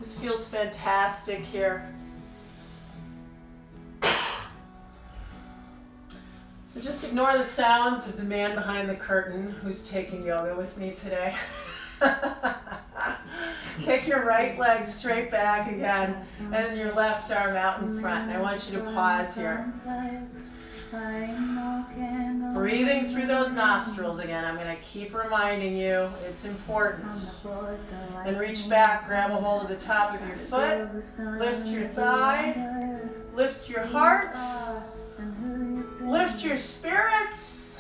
This feels fantastic here. So just ignore the sounds of the man behind the curtain who's taking yoga with me today. Take your right leg straight back again, and then your left arm out in front. I want you to pause here. Breathing through those nostrils again. I'm going to keep reminding you it's important. And reach back, grab a hold of the top of your foot, lift your thigh, lift your heart, lift your spirits.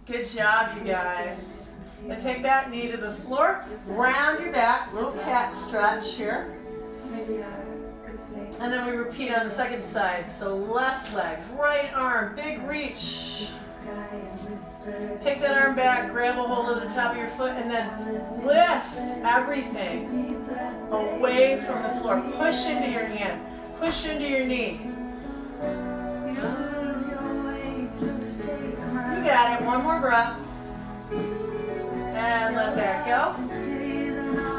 Good job, you guys. Now take that knee to the floor, round your back, little cat stretch here. And then we repeat on the second side. So left leg, right arm, big reach. Take that arm back, grab a hold of the top of your foot, and then lift everything away from the floor. Push into your hand, push into your knee. You got it, one more breath. And let that go.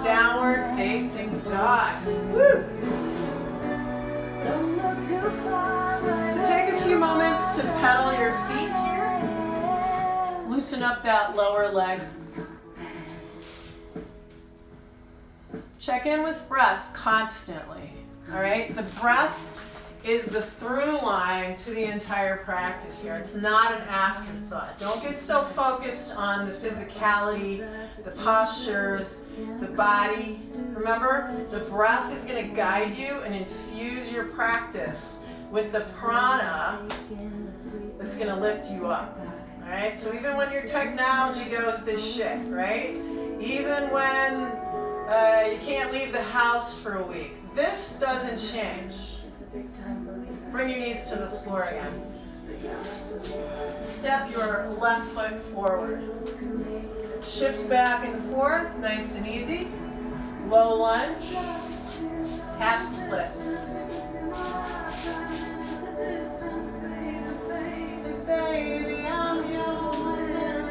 Downward facing dog. Woo! So take a few moments to pedal your feet here. Loosen up that lower leg. Check in with breath constantly. All right? The breath is the through line to the entire practice here. It's not an afterthought. Don't get so focused on the physicality, the postures, the body. Remember, the breath is going to guide you and infuse your practice with the prana that's going to lift you up. All right? So even when your technology goes to shit, right? Even when you can't leave the house for a week, this doesn't change. Bring your knees to the floor again. Step your left foot forward. Shift back and forth, nice and easy. Low lunge, half splits. Baby, I'm yours.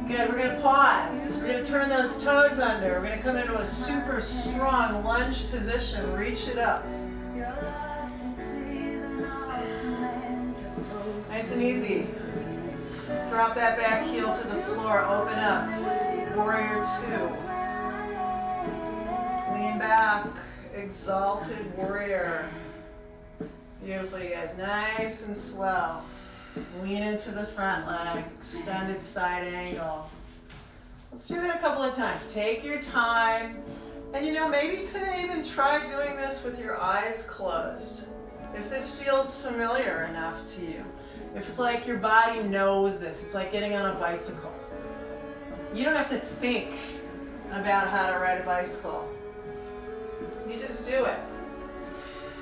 Good, we're going to pause. We're going to turn those toes under. We're going to come into a super strong lunge position. Reach it up. Nice and easy. Drop that back heel to the floor. Open up. Warrior two. Lean back. Exalted warrior. Beautiful, you guys. Nice and slow. Lean into the front leg. Extended side angle. Let's do that a couple of times. Take your time. And you know, maybe today even try doing this with your eyes closed. If this feels familiar enough to you. If it's like your body knows this. It's like getting on a bicycle. You don't have to think about how to ride a bicycle. You just do it.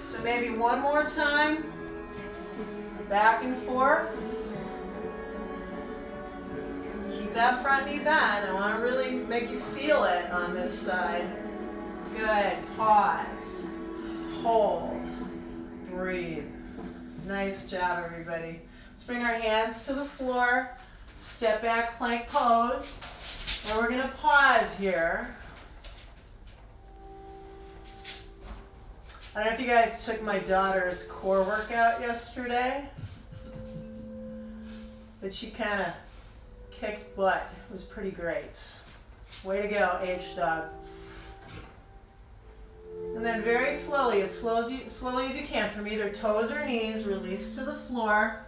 So maybe one more time. Back and forth. Keep that front knee bent. I want to really make you feel it on this side. Good. Pause. Hold. Breathe. Nice job, everybody. Let's bring our hands to the floor. Step back plank pose. And we're going to pause here. I don't know if you guys took my daughter's core workout yesterday, but she kind of kicked butt. It was pretty great. Way to go, H-Dog. And then very slowly, as slowly as you can, from either toes or knees, release to the floor.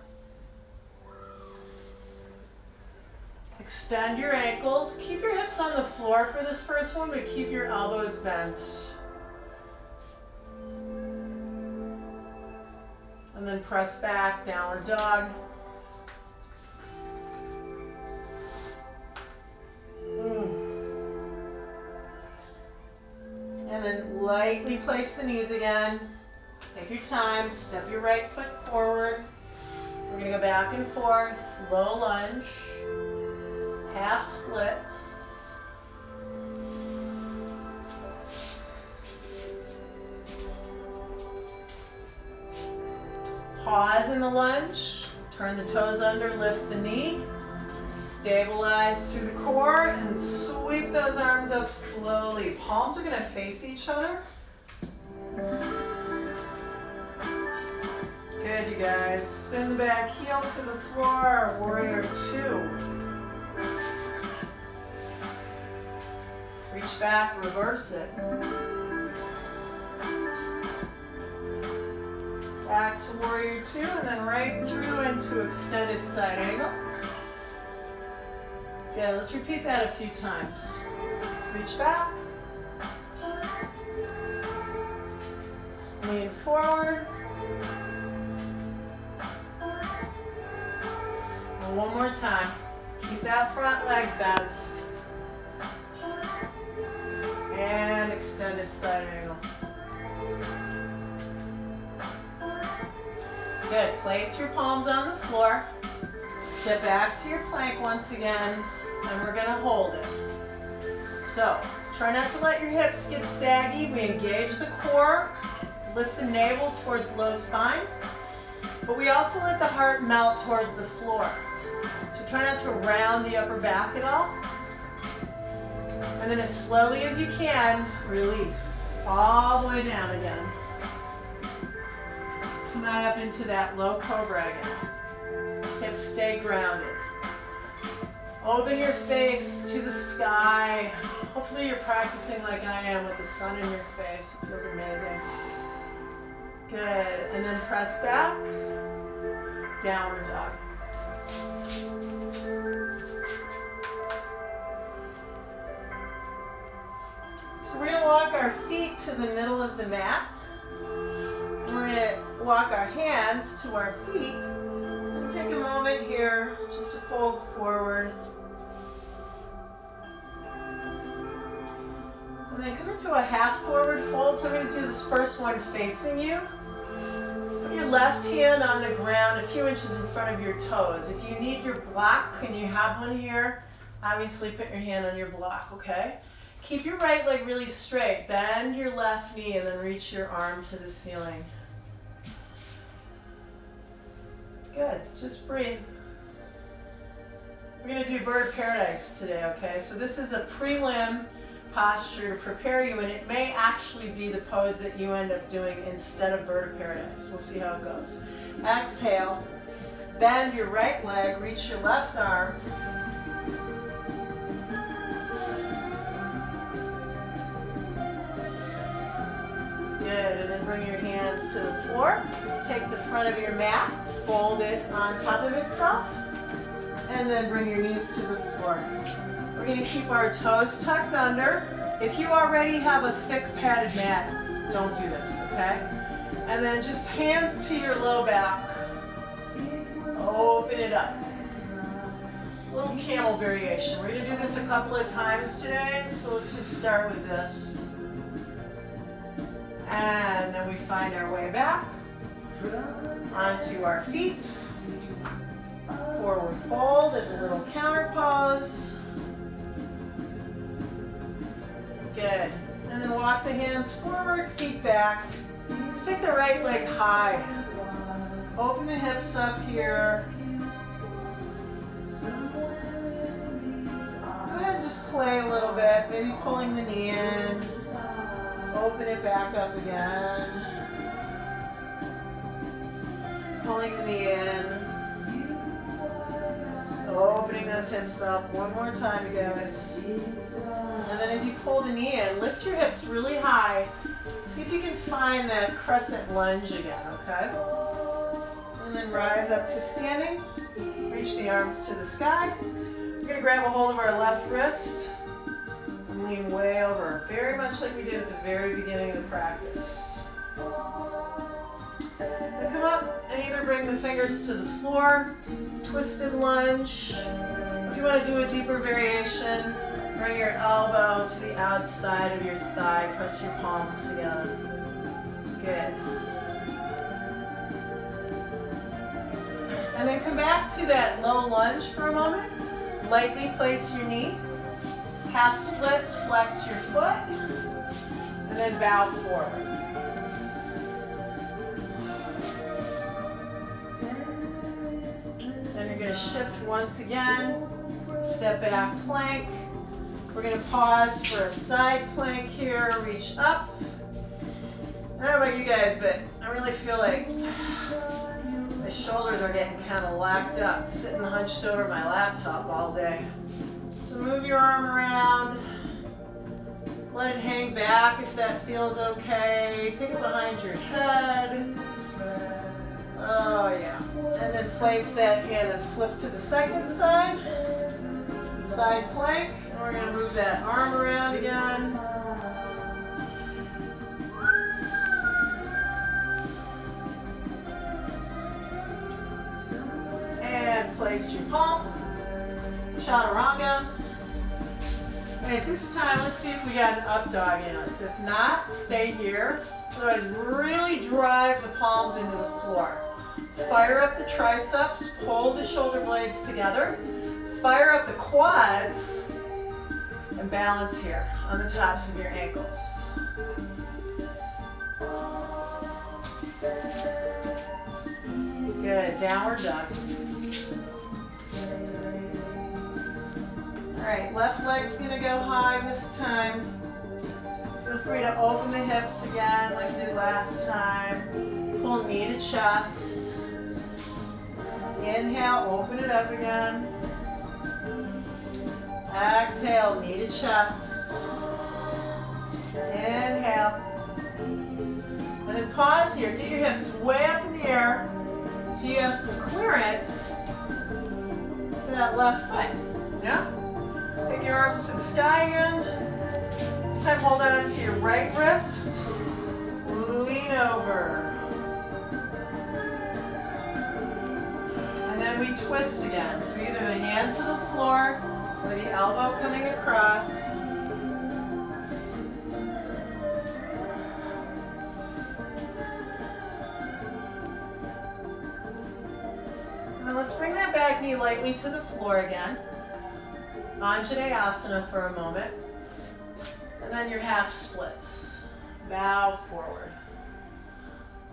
Extend your ankles. Keep your hips on the floor for this first one, but keep your elbows bent. And then press back, downward dog. And then lightly place the knees again. Take your time, step your right foot forward. We're going to go back and forth, low lunge, half splits. Pause in the lunge, turn the toes under, lift the knee. Stabilize through the core and sweep those arms up slowly. Palms are going to face each other. Good, you guys. Spin the back heel to the floor. Warrior 2. Reach back, reverse it. Back to warrior 2 and then right through into extended side angle. Good, let's repeat that a few times. Reach back. Lean forward. And one more time. Keep that front leg bent. And extended side angle. Good. Place your palms on the floor. Step back to your plank once again, and we're going to hold it. So, try not to let your hips get saggy. We engage the core, lift the navel towards low spine, but we also let the heart melt towards the floor. So try not to round the upper back at all. And then as slowly as you can, release all the way down again. Come on up into that low cobra again. Hips stay grounded. Open your face to the sky. Hopefully you're practicing like I am with the sun in your face. It feels amazing. Good. And then press back. Downward dog. So we're going to walk our feet to the middle of the mat. And we're going to walk our hands to our feet. And take a moment here just to fold forward. And then come into a half forward fold. So I'm going to do this first one facing you. Put your left hand on the ground a few inches in front of your toes. If you need your block, and you have one here, obviously put your hand on your block, okay? Keep your right leg really straight. Bend your left knee and then reach your arm to the ceiling. Good, just breathe. We're going to do bird of paradise today, okay? So this is a prelim posture to prepare you, and it may actually be the pose that you end up doing instead of bird of paradise. We'll see how it goes. Exhale, bend your right leg, reach your left arm. Good, and then bring your hands to the floor. Take the front of your mat, fold it on top of itself, and then bring your knees to the floor. We're going to keep our toes tucked under. If you already have a thick padded mat, don't do this, okay? And then just hands to your low back. Open it up. A little camel variation. We're going to do this a couple of times today, so let's just start with this. And then we find our way back onto our feet. Forward fold as a little counter pose. Good. And then walk the hands forward, feet back. Let's take the right leg high. Open the hips up here. Go ahead and just play a little bit, maybe pulling the knee in. Open it back up again. Pulling the knee in. Opening those hips up. One more time, you guys. And then as you pull the knee in, lift your hips really high. See if you can find that crescent lunge again, okay? And then rise up to standing. Reach the arms to the sky. We're going to grab a hold of our left wrist. Lean way over, very much like we did at the very beginning of the practice. Then come up and either bring the fingers to the floor, twisted lunge. If you want to do a deeper variation, bring your elbow to the outside of your thigh, press your palms together. Good. And then come back to that low lunge for a moment. Lightly place your knee. Half splits, flex your foot, and then bow forward. Then you're going to shift once again Step back plank. We're going to pause for a side plank here, reach up. I don't know about you guys, but I really feel like my shoulders are getting kind of locked up, sitting hunched over my laptop all day. So move your arm around. Let it hang back if that feels okay. Take it behind your head. Oh yeah. And then place that hand and flip to the second side. Side plank. And we're going to move that arm around again. And place your palm. Chaturanga. All right, this time, let's see if we got an up dog in us. If not, stay here. Otherwise, really drive the palms into the floor. Fire up the triceps, pull the shoulder blades together. Fire up the quads, and balance here on the tops of your ankles. Good, downward dog. All right, left leg's gonna go high this time. Feel free to open the hips again like you did last time. Pull knee to chest. Inhale, open it up again. Exhale, knee to chest. Inhale. And then pause here. Get your hips way up in the air so you have some clearance for that left foot. Yeah? Take your arms to the sky again. This time hold on to your right wrist. Lean over. And then we twist again. So either the hand to the floor or the elbow coming across. And then let's bring that back knee lightly to the floor again. Anjaneyasana for a moment. And then your half splits. Bow forward.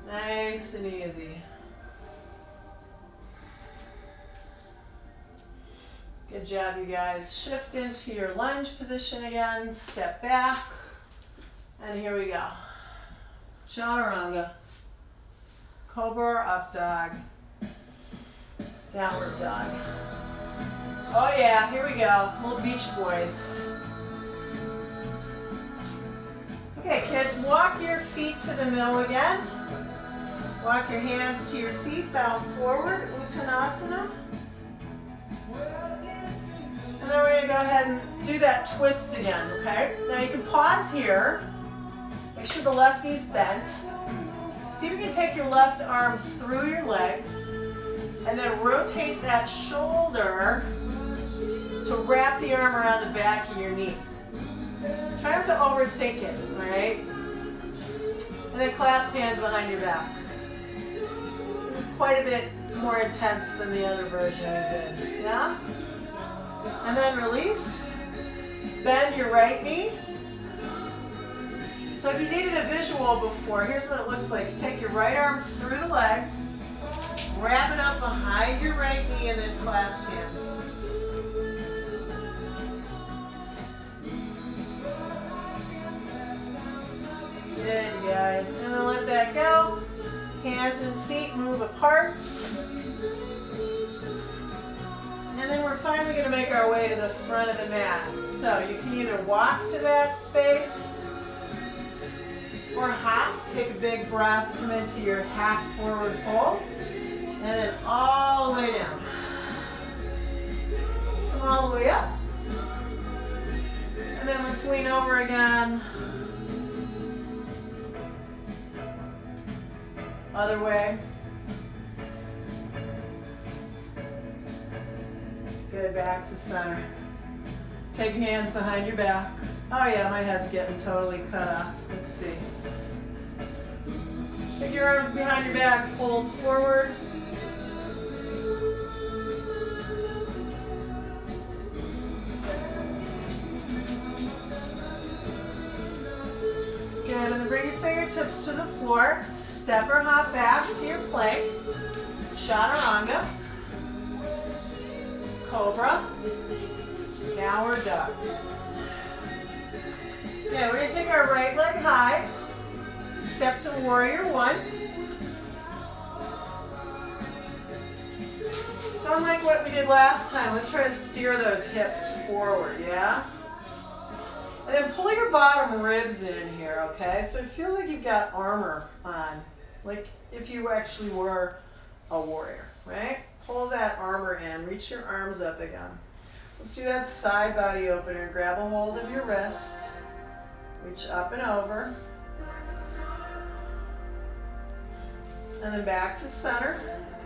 Nice and easy. Good job, you guys. Shift into your lunge position again. Step back. And here we go. Chaturanga. Cobra or up dog. Downward dog. Oh yeah, here we go. Little beach boys. Okay, kids, walk your feet to the middle again. Walk your hands to your feet, bow forward, Uttanasana. And then we're going to go ahead and do that twist again, okay? Now you can pause here. Make sure the left knee's bent. See if you can take your left arm through your legs and then rotate that shoulder to wrap the arm around the back of your knee. Try not to overthink it, all right? And then clasp hands behind your back. This is quite a bit more intense than the other version we did, yeah? And then release. Bend your right knee. So if you needed a visual before, here's what it looks like. You take your right arm through the legs, wrap it up behind your right knee, and then clasp hands. Good, you guys. And then let that go. Hands and feet move apart. And then we're finally going to make our way to the front of the mat. So you can either walk to that space or hop. Take a big breath, come into your half forward fold. And then all the way down. Come all the way up. And then let's lean over again. Other way. Good, back to center. Take your hands behind your back. Oh yeah, my head's getting totally cut off. Let's see. Take your arms behind your back, fold forward. Good, and then bring your fingertips to the floor. Step or hop back to your plank. Chaturanga. Cobra. Downward dog. Yeah, we're going to take our right leg high. Step to warrior one. So unlike what we did last time, let's try to steer those hips forward, yeah? And then pull your bottom ribs in here, okay? So it feels like you've got armor on, like if you actually were a warrior, right? Pull that armor in, reach your arms up again. Let's do that side body opener. Grab a hold of your wrist, reach up and over. And then back to center.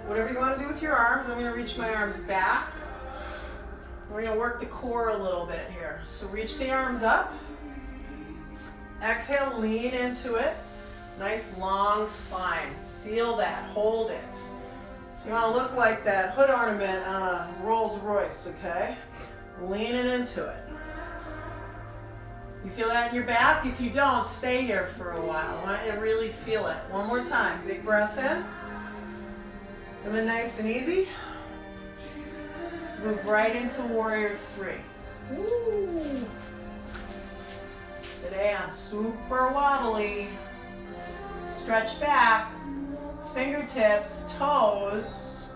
Whatever you want to do with your arms, I'm going to reach my arms back. We're going to work the core a little bit here. So reach the arms up. Exhale, lean into it. Nice long spine. Feel that, hold it. So you want to look like that hood ornament on a Rolls Royce, okay? Leaning into it. You feel that in your back? If you don't, stay here for a while. I want you to really feel it. One more time. Big breath in. And then nice and easy. Move right into warrior three. Ooh. Today I'm super wobbly. Stretch back. Fingertips, toes.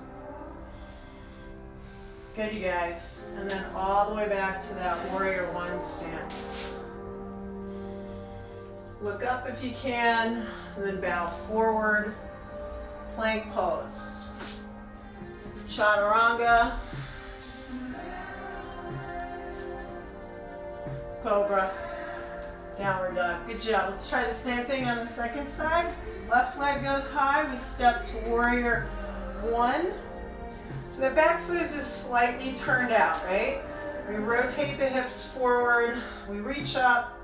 Good, you guys. And then all the way back to that warrior one stance. Look up if you can, and then bow forward. Plank pose. Chaturanga. Cobra. Downward dog. Good job. Let's try the same thing on the second side. Left leg goes high. We step to warrior one. So the back foot is just slightly turned out, right? We rotate the hips forward. We reach up.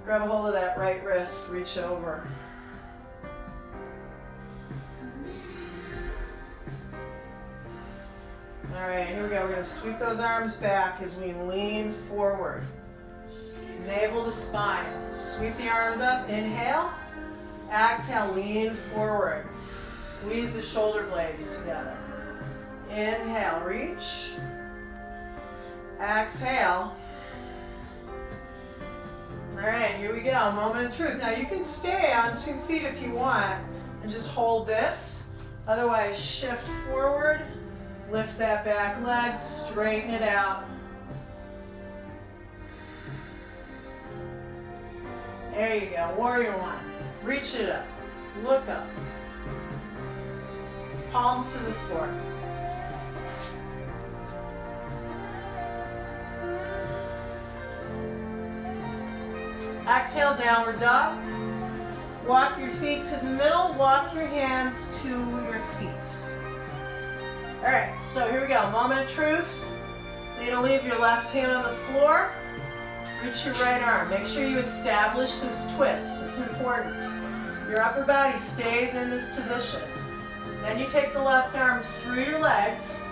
Grab a hold of that right wrist, reach over. All right, here we go. We're going to sweep those arms back as we lean forward. Navel to spine. Sweep the arms up, inhale. Exhale, lean forward. Squeeze the shoulder blades together. Inhale, reach. Exhale. All right, here we go, moment of truth. Now you can stay on 2 feet if you want and just hold this. Otherwise, shift forward, lift that back leg, straighten it out. There you go, warrior one. Reach it up, look up. Palms to the floor. Exhale, downward dog. Walk your feet to the middle, walk your hands to your feet. All right, so here we go, moment of truth. You're gonna leave your left hand on the floor, reach your right arm. Make sure you establish this twist, it's important. Your upper body stays in this position. Then you take the left arm through your legs,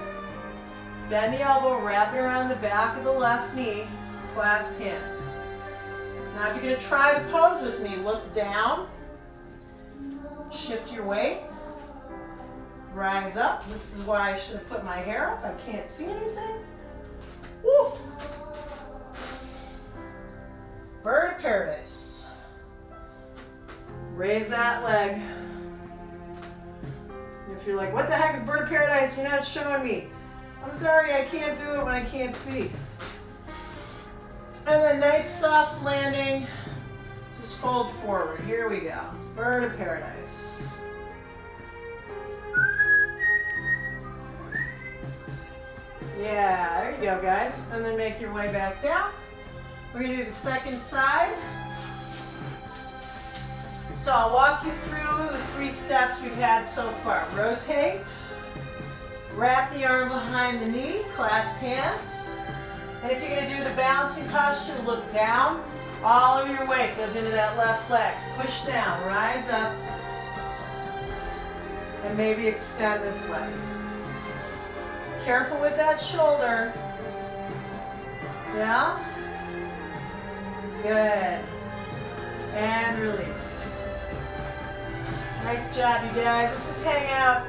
bend the elbow, wrap it around the back of the left knee, clasp hands. Now if you're going to try the pose with me, look down, shift your weight, rise up. This is why I should have put my hair up. I can't see anything. Woo! Bird of paradise. Raise that leg. If you're like, what the heck is bird of paradise? You're not showing me. I'm sorry, I can't do it when I can't see. And then nice soft landing. Just fold forward. Here we go. Bird of paradise. Yeah, there you go, guys. And then make your way back down. We're going to do the second side. So I'll walk you through the 3 steps we've had so far. Rotate. Wrap the arm behind the knee. Clasp hands. And if you're going to do the balancing posture, look down. All of your weight goes into that left leg. Push down, rise up, and maybe extend this leg. Careful with that shoulder. Yeah? Good. And release. Nice job, you guys. Let's just hang out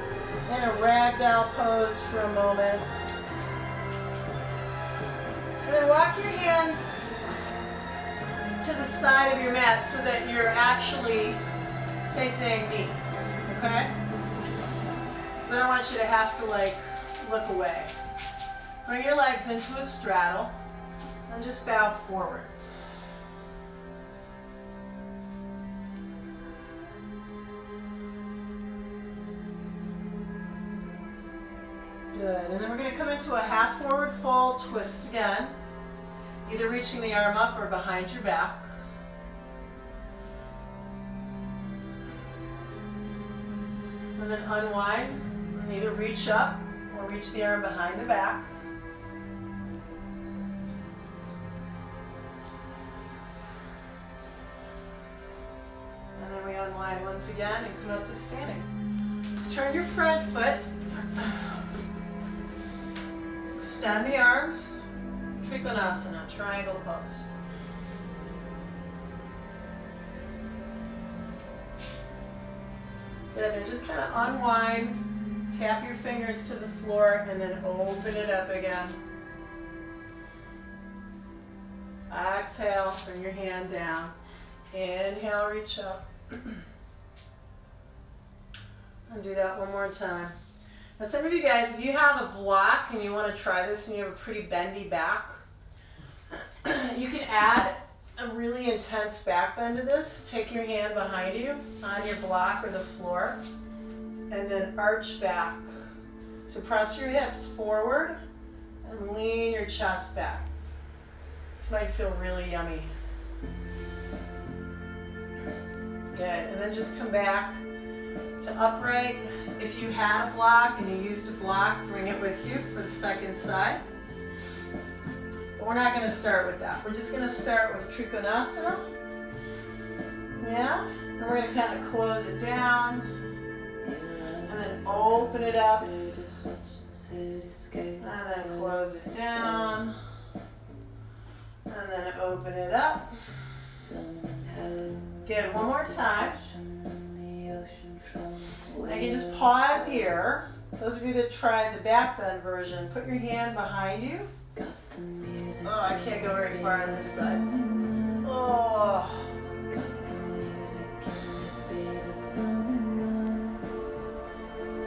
in a ragdoll pose for a moment. And then walk your hands to the side of your mat so that you're actually facing me, okay? Because I don't want you to have to like look away. Bring your legs into a straddle and just bow forward. Good, and then we're going to come into a half forward fold twist again, either reaching the arm up or behind your back. And then unwind, and either reach up or reach the arm behind the back. And then we unwind once again and come up to standing. Turn your front foot. Extend the arms. Trikonasana, triangle pose. Good, and just kind of unwind, tap your fingers to the floor, and then open it up again. Exhale, bring your hand down. Inhale, reach up. And do that one more time. Now some of you guys, if you have a block and you want to try this and you have a pretty bendy back, you can add a really intense back bend to this. Take your hand behind you on your block or the floor and then arch back. So press your hips forward and lean your chest back. This might feel really yummy. Good, and then just come back to upright. If you had a block and you used a block, bring it with you for the second side. But we're not going to start with that. We're just going to start with Trikonasana. Yeah? And we're going to kind of close it down. And then open it up. And then close it down. And then open it up. Good, one more time. I can just pause here. Those of you that tried the back bend version, put your hand behind you. Oh, I can't go very far on this side. Oh.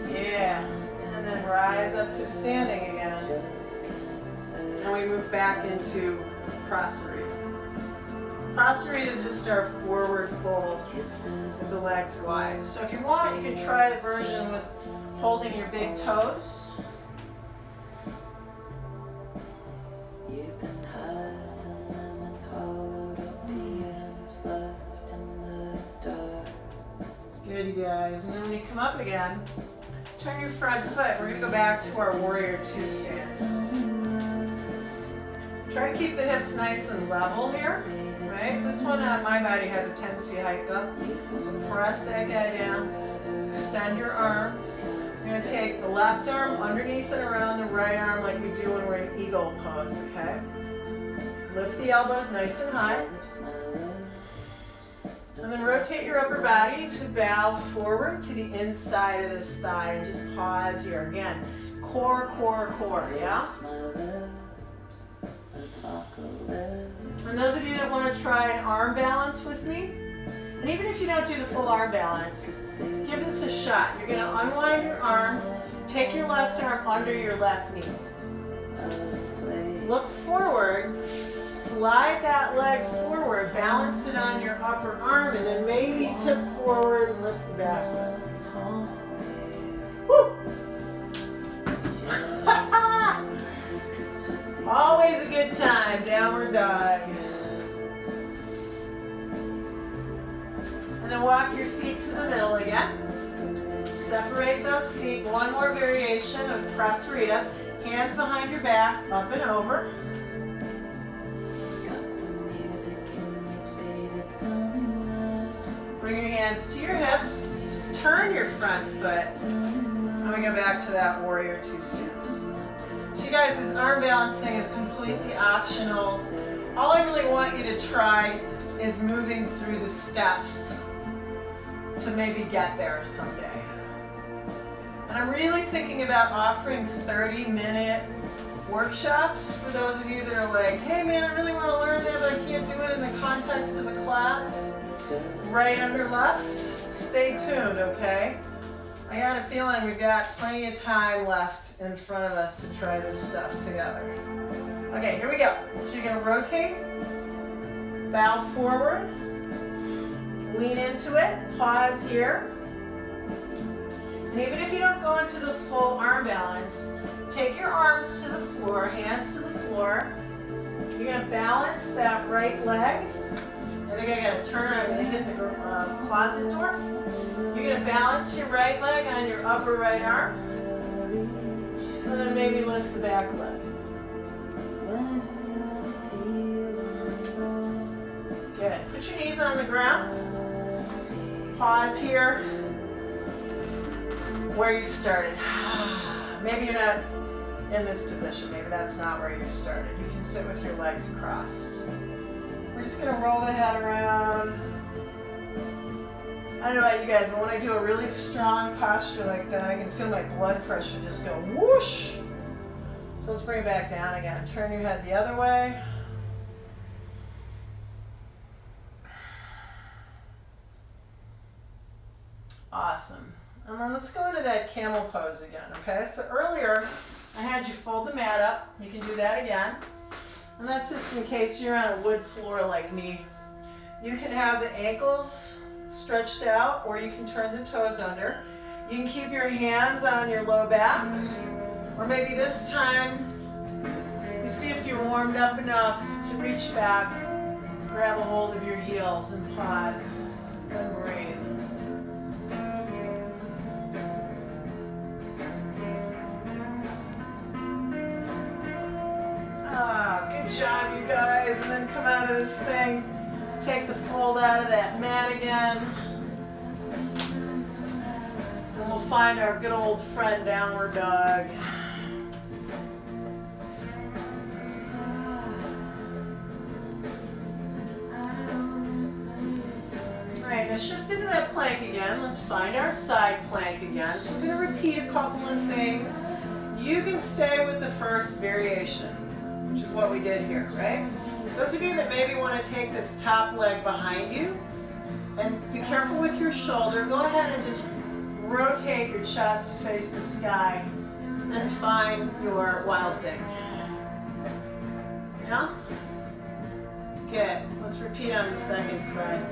Yeah. And then rise up to standing again. And we move back into Prasarita. Prasarita is just our forward fold with the legs wide. So if you want, you can try the version with holding your big toes. Good, you guys. And then when you come up again, turn your front foot. We're going to go back to our Warrior Two stance. Try to keep the hips nice and level here. Right? This one on my body has a tendency to hike up. So press that guy down. Extend your arms. You're going to take the left arm underneath and around the right arm like we do when we're in eagle pose, okay? Lift the elbows nice and high. And then rotate your upper body to bow forward to the inside of this thigh and just pause here. Again, core, core, core, yeah? And those of you that want to try an arm balance with me, and even if you don't do the full arm balance, give this a shot. You're going to unwind your arms, take your left arm under your left knee. Look forward, slide that leg forward, balance it on your upper arm, and then maybe tip forward and lift the back leg. Woo! Always a good time, downward dog. And then walk your feet to the middle again. Separate those feet. One more variation of Prasarita. Hands behind your back, up and over. Bring your hands to your hips. Turn your front foot. And we go back to that Warrior Two stance. So you guys, this arm balance thing is completely optional. All I really want you to try is moving through the steps to maybe get there someday. And I'm really thinking about offering 30-minute workshops for those of you that are like, hey man, I really want to learn that, but I can't do it in the context of a class. Right under left. Stay tuned, okay? I got a feeling we've got plenty of time left in front of us to try this stuff together. Okay, here we go. So you're gonna rotate, bow forward, lean into it, pause here. And even if you don't go into the full arm balance, take your arms to the floor, hands to the floor. You're gonna balance that right leg. I think I gotta turn, I'm gonna hit the closet door. You're gonna balance your right leg on your upper right arm. And then maybe lift the back leg. Good. Put your knees on the ground. Pause here where you started. Maybe you're not in this position. Maybe that's not where you started. You can sit with your legs crossed. We're just gonna roll the head around. I don't know about you guys, but when I do a really strong posture like that, I can feel my blood pressure just go whoosh. So let's bring it back down again. Turn your head the other way. Awesome. And then let's go into that camel pose again, okay? So earlier, I had you fold the mat up. You can do that again. And that's just in case you're on a wood floor like me. You can have the ankles stretched out, or you can turn the toes under. You can keep your hands on your low back, or maybe this time, you see if you're warmed up enough to reach back, grab a hold of your heels and pause and breathe. Good job, you guys. And then come out of this thing. Take the fold out of that mat again. And we'll find our good old friend downward dog. Alright, now shift into that plank again. Let's find our side plank again. So we're going to repeat a couple of things. You can stay with the first variation, which is what we did here, right? Those of you that maybe want to take this top leg behind you, and be careful with your shoulder, go ahead and just rotate your chest to face the sky and find your wild thing. Yeah? Good. Let's repeat on the second side.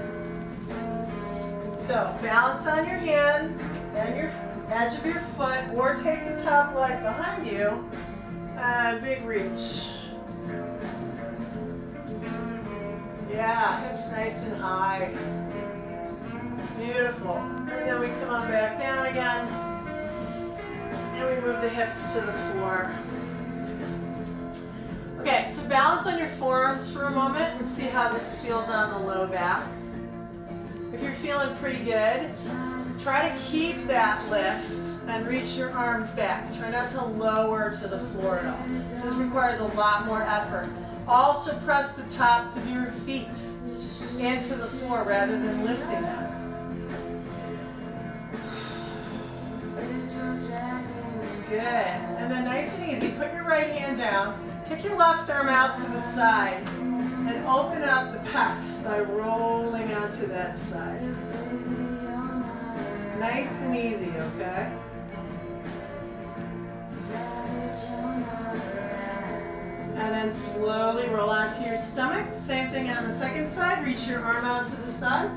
So balance on your hand and your edge of your foot, or take the top leg behind you, and big reach. Yeah, hips nice and high. Beautiful. And then we come on back down again. And we move the hips to the floor. Okay, so balance on your forearms for a moment and see how this feels on the low back. If you're feeling pretty good, try to keep that lift and reach your arms back. Try not to lower to the floor at all. This requires a lot more effort. Also press the tops of your feet into the floor rather than lifting them. Good. And then nice and easy, put your right hand down, take your left arm out to the side, and open up the pecs by rolling onto that side. Nice and easy, okay? And then slowly roll onto your stomach. Same thing on the second side. Reach your arm out to the side.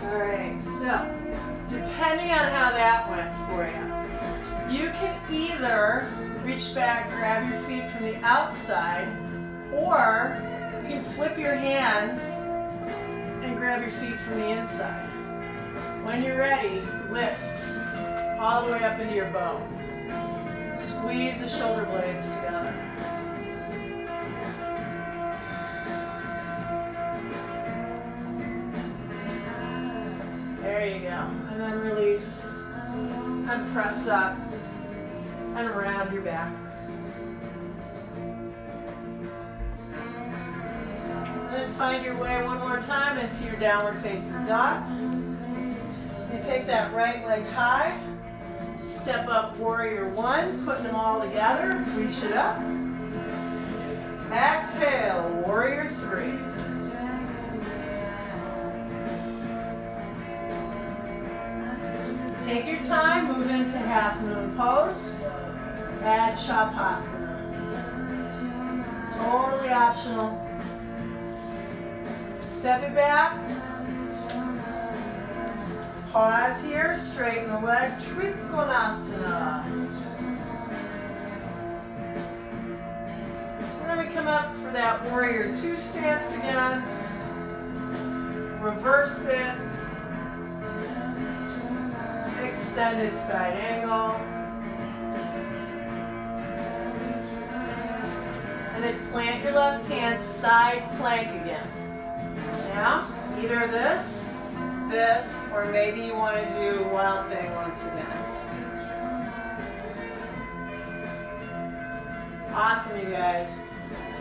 All right, so depending on how that went for you, you can either reach back, grab your feet from the outside, or you can flip your hands and grab your feet from the inside. When you're ready, lift all the way up into your bow. Squeeze the shoulder blades together. There you go. And then release and press up and round your back. And then find your way one more time into your downward facing dog. You take that right leg high, step up warrior one, putting them all together, reach it up. Exhale, warrior three. Take your time, move into half moon pose, add Shavasana. Totally optional. Step it back. Pause here, straighten the leg, Trikonasana. And then we come up for that warrior two stance again. Reverse it. Extended side angle. And then plant your left hand, side plank again. Now, either this, or maybe you want to do wild thing once again. Awesome, you guys.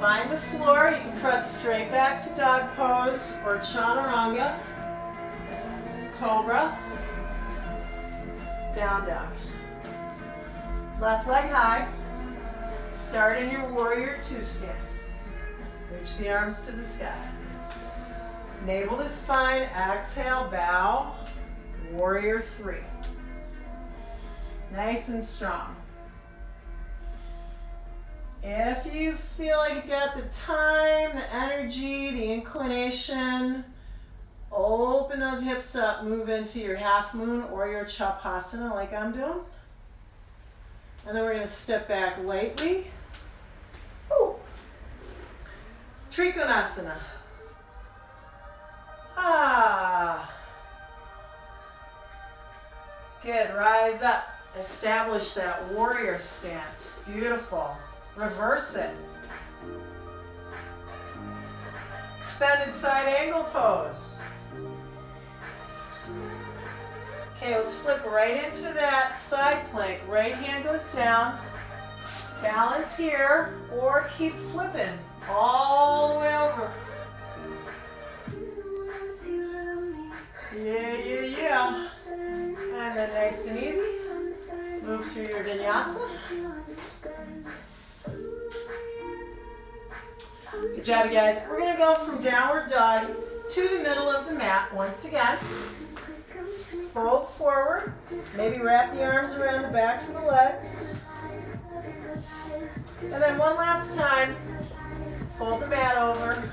Find the floor. You can press straight back to dog pose or chaturanga, cobra, down dog. Left leg high. Start in your warrior two stance. Reach the arms to the sky. Navel to spine, exhale, bow, warrior three. Nice and strong. If you feel like you've got the time, the energy, the inclination, open those hips up, move into your half moon or your Shavasana like I'm doing. And then we're going to step back lightly. Ooh. Trikonasana. Ah. Good, rise up. Establish that warrior stance. Beautiful. Reverse it. Extended side angle pose. Okay, let's flip right into that side plank. Right hand goes down. Balance here, or keep flipping all the way over. Yeah. And then nice and easy. Move through your vinyasa. Good job, you guys. We're going to go from downward dog to the middle of the mat once again. Fold forward. Maybe wrap the arms around the backs of the legs. And then one last time, fold the mat over.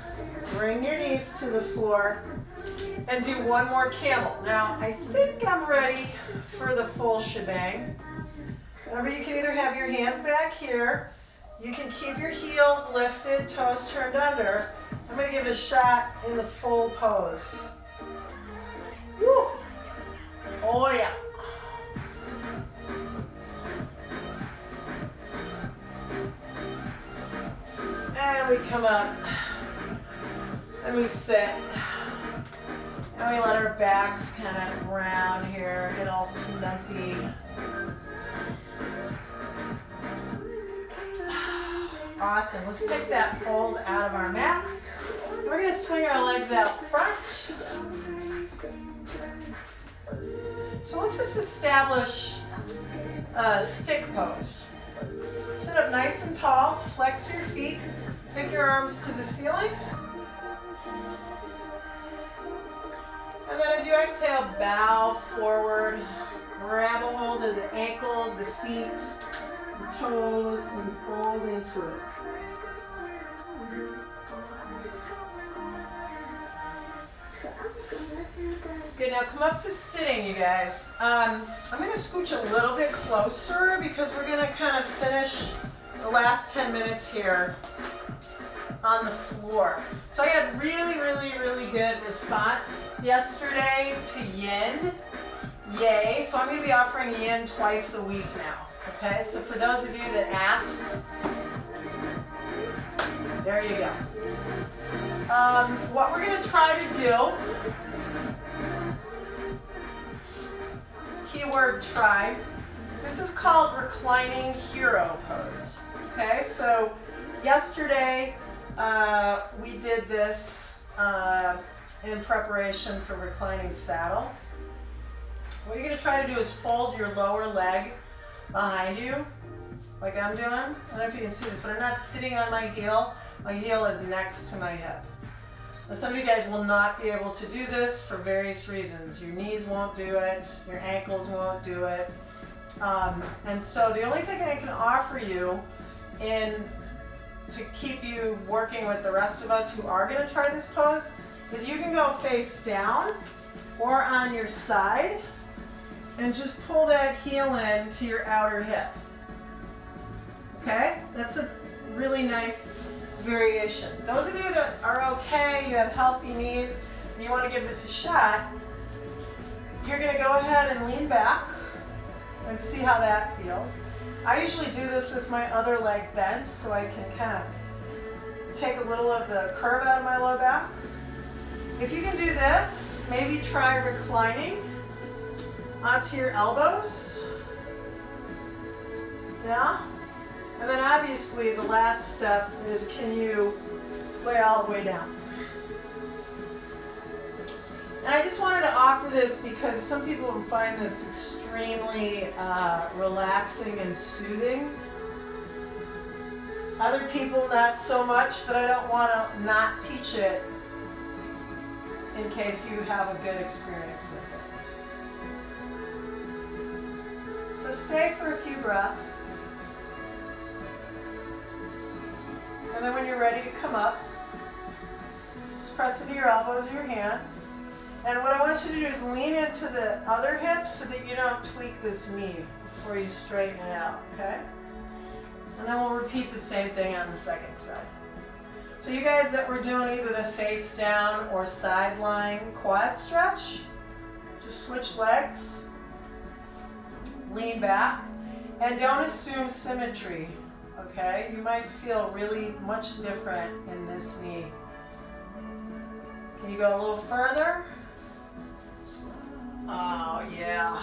Bring your knees to the floor. And do one more camel. Now, I think I'm ready for the full shebang. Remember, you can either have your hands back here. You can keep your heels lifted, toes turned under. I'm going to give it a shot in the full pose. Woo! Oh, yeah. And we come up. And we sit. And we let our backs kind of round here, get all snumpy. Awesome. Let's take that fold out of our mats. We're going to swing our legs out front. So let's just establish a stick pose. Sit up nice and tall, flex your feet, take your arms to the ceiling. And then as you exhale, bow forward, grab a hold of the ankles, the feet, the toes, and fold into it. Good, now come up to sitting, you guys. I'm going to scooch a little bit closer because we're going to kind of finish the last 10 minutes here on the floor. So I had really good response yesterday to yin. Yay. So I'm going to be offering yin twice a week now. Okay, so for those of you that asked, there you go. What we're going to try to do, keyword try, this is called reclining hero pose. Okay, so yesterday we did this in preparation for reclining saddle. What you're going to try to do is fold your lower leg behind you, like I'm doing. I don't know if you can see this, but I'm not sitting on my heel. My heel is next to my hip. Now, some of you guys will not be able to do this for various reasons. Your knees won't do it, your ankles won't do it. And so the only thing I can offer you to keep you working with the rest of us who are going to try this pose is you can go face down or on your side and just pull that heel in to your outer hip. Okay? That's a really nice variation. Those of you that are okay, you have healthy knees, and you want to give this a shot, you're going to go ahead and lean back and see how that feels. I usually do this with my other leg bent so I can kind of take a little of the curve out of my low back. If you can do this, maybe try reclining onto your elbows. Yeah? And then obviously the last step is, can you lay all the way down? And I just wanted to offer this because some people find this extremely relaxing and soothing. Other people not so much, but I don't want to not teach it in case you have a good experience with it. So stay for a few breaths. And then when you're ready to come up, just press into your elbows or your hands. And what I want you to do is lean into the other hip so that you don't tweak this knee before you straighten it out, okay? And then we'll repeat the same thing on the second side. So you guys that were doing either the face down or side lying quad stretch, just switch legs, lean back, and don't assume symmetry, okay? You might feel really much different in this knee. Can you go a little further? Oh, yeah.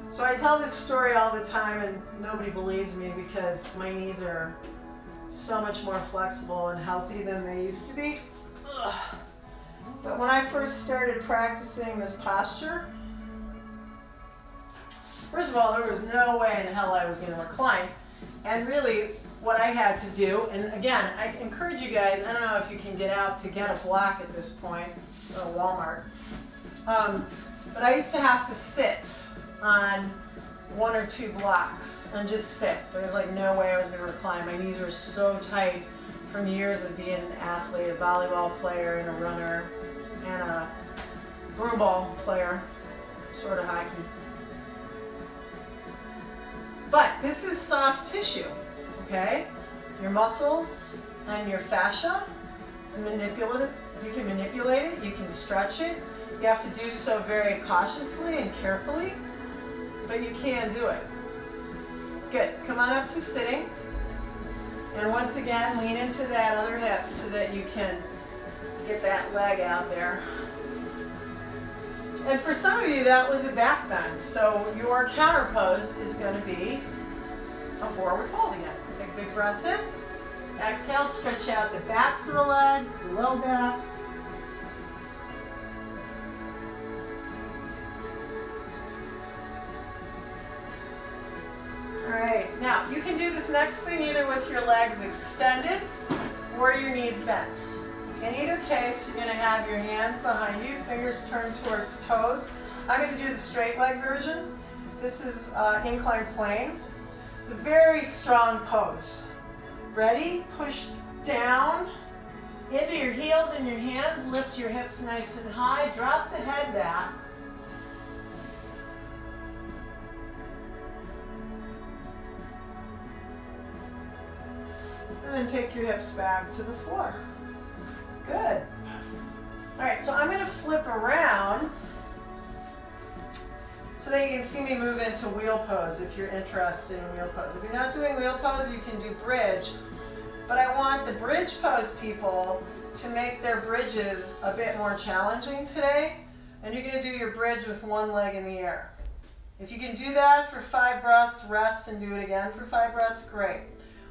So I tell this story all the time and nobody believes me because my knees are so much more flexible and healthy than they used to be. Ugh. But when I first started practicing this posture, first of all, there was no way in hell I was going to recline. And really, what I had to do, and again, I encourage you guys, I don't know if you can get out to get a block at this point, or Walmart, but I used to have to sit on 1 or 2 blocks and just sit. There was like no way I was going to recline. My knees were so tight from years of being an athlete, a volleyball player and a runner, and a broomball player, sort of hockey. But this is soft tissue, okay? Your muscles and your fascia, it's manipulative. You can manipulate it, you can stretch it. You have to do so very cautiously and carefully, but you can do it. Good, come on up to sitting. And once again, lean into that other hip so that you can get that leg out there. And for some of you, that was a back bend. So your counter pose is going to be a forward fold again. Take a big breath in. Exhale, stretch out the backs of the legs, the low back. All right, now you can do this next thing either with your legs extended or your knees bent. In either case, you're going to have your hands behind you, fingers turned towards toes. I'm going to do the straight leg version. This is incline plane. It's a very strong pose. Ready? Push down into your heels and your hands. Lift your hips nice and high. Drop the head back. And then take your hips back to the floor. Good. All right, so I'm going to flip around so that you can see me move into wheel pose if you're interested in wheel pose. If you're not doing wheel pose, you can do bridge. But I want the bridge pose people to make their bridges a bit more challenging today. And you're going to do your bridge with one leg in the air. If you can do that for 5 breaths, rest and do it again for 5 breaths, great.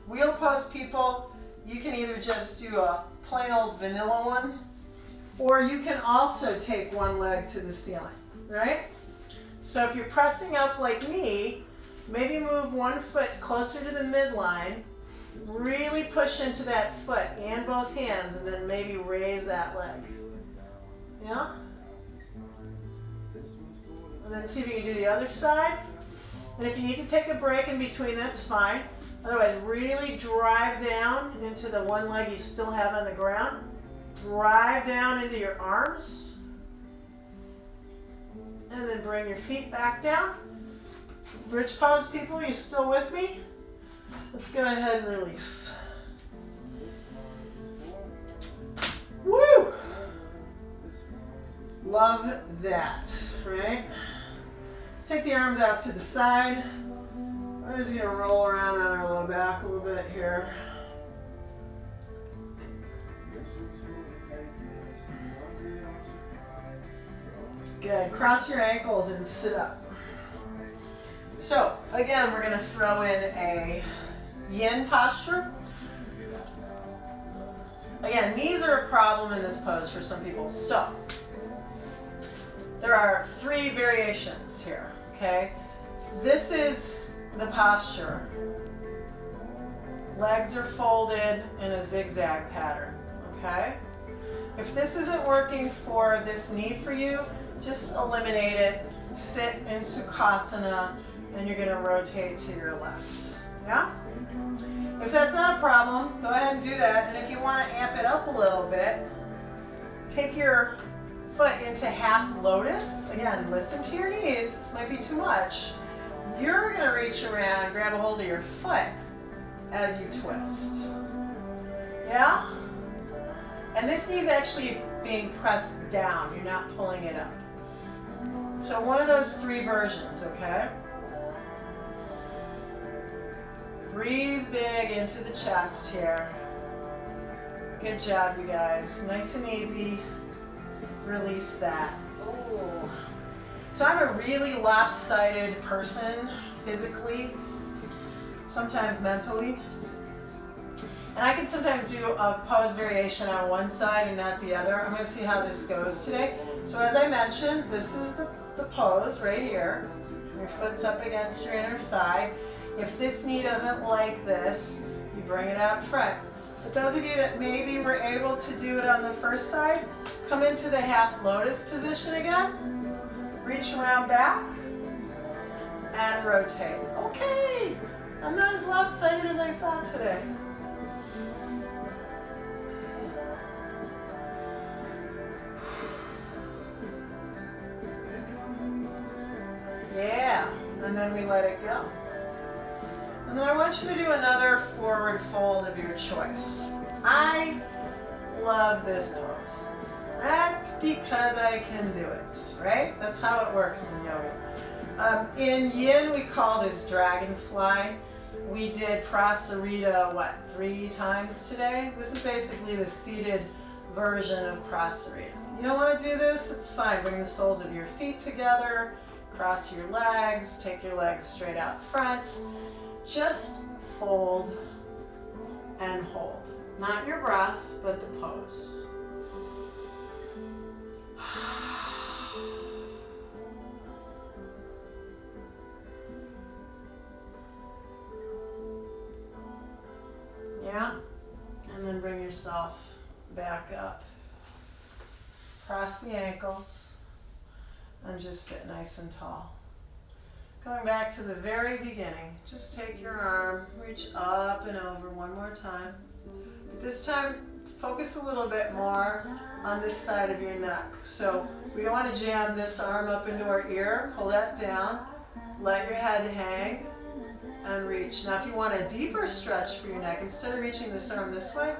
Wheel pose people, you can either just do a plain old vanilla one, or you can also take one leg to the ceiling, right? So if you're pressing up like me, maybe move one foot closer to the midline, really push into that foot and both hands, and then maybe raise that leg. Yeah? And then see if you can do the other side. And if you need to take a break in between, that's fine. Otherwise, really drive down into the one leg you still have on the ground. Drive down into your arms. And then bring your feet back down. Bridge pose, people, you still with me? Let's go ahead and release. Woo! Love that, right? Let's take the arms out to the side. We're just gonna roll around on our low back a little bit here. Good, cross your ankles and sit up. So, again, we're gonna throw in a yin posture. Again, knees are a problem in this pose for some people. So, there are 3 variations here, okay? This is the posture. Legs are folded in a zigzag pattern, okay? If this isn't working for this knee for you, just eliminate it, sit in Sukhasana, and you're gonna rotate to your left, yeah? If that's not a problem, go ahead and do that. And if you wanna amp it up a little bit, take your foot into half lotus. Again, listen to your knees, this might be too much. You're gonna reach around, grab a hold of your foot as you twist. Yeah? And this knee's actually being pressed down, you're not pulling it up. So one of those 3 versions, okay? Breathe big into the chest here. Good job, you guys. Nice and easy. Release that. Ooh. So I'm a really lopsided person, physically, sometimes mentally. And I can sometimes do a pose variation on one side and not the other. I'm going to see how this goes today. So as I mentioned, this is the pose right here. Your foot's up against your inner thigh. If this knee doesn't like this, you bring it out front. But those of you that maybe were able to do it on the first side, come into the half lotus position again. Reach around back and rotate. Okay, I'm not as lopsided as I thought today. Yeah, and then we let it go. And then I want you to do another forward fold of your choice. I love this pose. That's because I can do it, right? That's how it works in yoga. In yin, we call this dragonfly. We did prasarita, 3 times today? This is basically the seated version of prasarita. You don't want to do this? It's fine. Bring the soles of your feet together, cross your legs, take your legs straight out front. Just fold and hold. Not your breath, but the pose. Yeah? And then bring yourself back up. Cross the ankles and just sit nice and tall. Going back to the very beginning, just take your arm, reach up and over one more time. But this time, focus a little bit more on this side of your neck. So we don't want to jam this arm up into our ear. Pull that down. Let your head hang and reach. Now if you want a deeper stretch for your neck, instead of reaching this arm this way,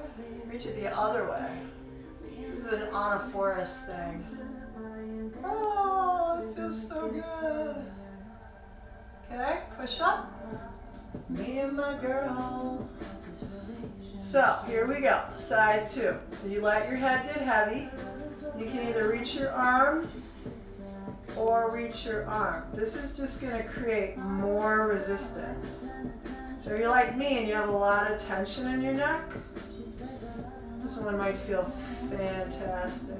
reach it the other way. This is an anaphorus thing. Oh, it feels so good. Okay, push up. Me and my girl. So, here we go. Side 2. You let your head get heavy. You can either reach your arm or reach your arm. This is just going to create more resistance. So if you're like me and you have a lot of tension in your neck, This one might feel fantastic.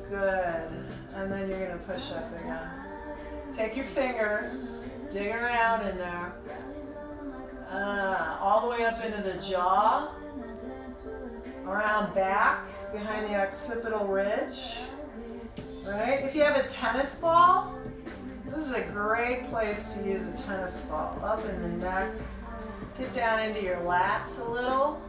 Good. And then you're going to push up again. Take your fingers, dig around in there. All the way up into the jaw, around back, behind the occipital ridge. Right? If you have a tennis ball, this is a great place to use a tennis ball. Up in the neck. Get down into your lats a little.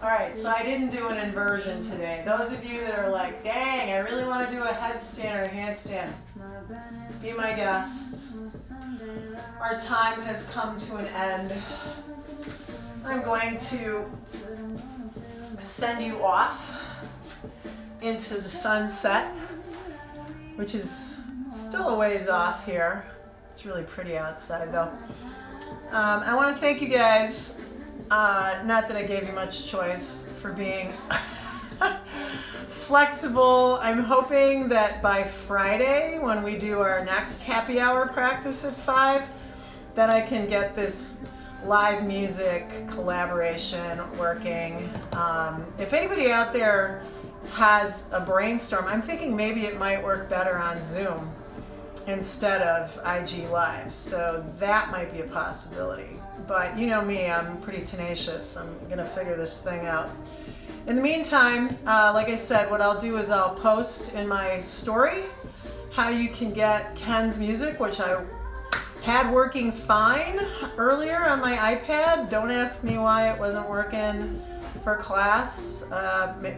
All right, so I didn't do an inversion today. Those of you that are like, dang, I really want to do a headstand or a handstand, be my guest. Our time has come to an end. I'm going to send you off into the sunset, which is still a ways off here. It's really pretty outside though. I want to thank you guys. Not that I gave you much choice, for being flexible. I'm hoping that by Friday, when we do our next happy hour practice at 5, that I can get this live music collaboration working. If anybody out there has a brainstorm, I'm thinking maybe it might work better on Zoom instead of IG Live. So that might be a possibility. But you know me, I'm pretty tenacious. I'm gonna figure this thing out. In the meantime, like I said, what I'll do is I'll post in my story how you can get Ken's music, which I had working fine earlier on my iPad. Don't ask me why it wasn't working for class.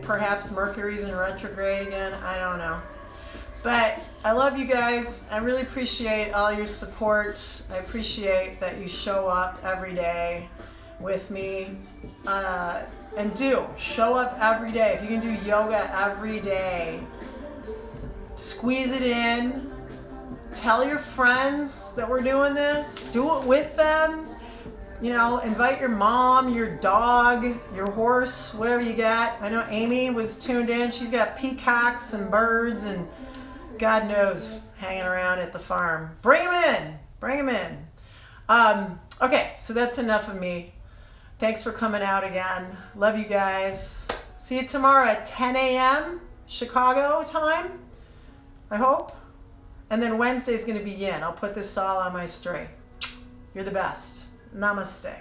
Perhaps Mercury's in retrograde again, I don't know. But I love you guys. I really appreciate all your support. I appreciate that you show up every day with me. And do show up every day. If you can do yoga every day, squeeze it in. Tell your friends that we're doing this. Do it with them. You know, invite your mom, your dog, your horse, whatever you got. I know Amy was tuned in. She's got peacocks and birds and God knows hanging around at the farm. Bring them in. Bring them in. Okay, so that's enough of me. Thanks for coming out again. Love you guys. See you tomorrow at 10 a.m. Chicago time, I hope. And then Wednesday's going to be yin. I'll put this all on my story. You're the best. Namaste.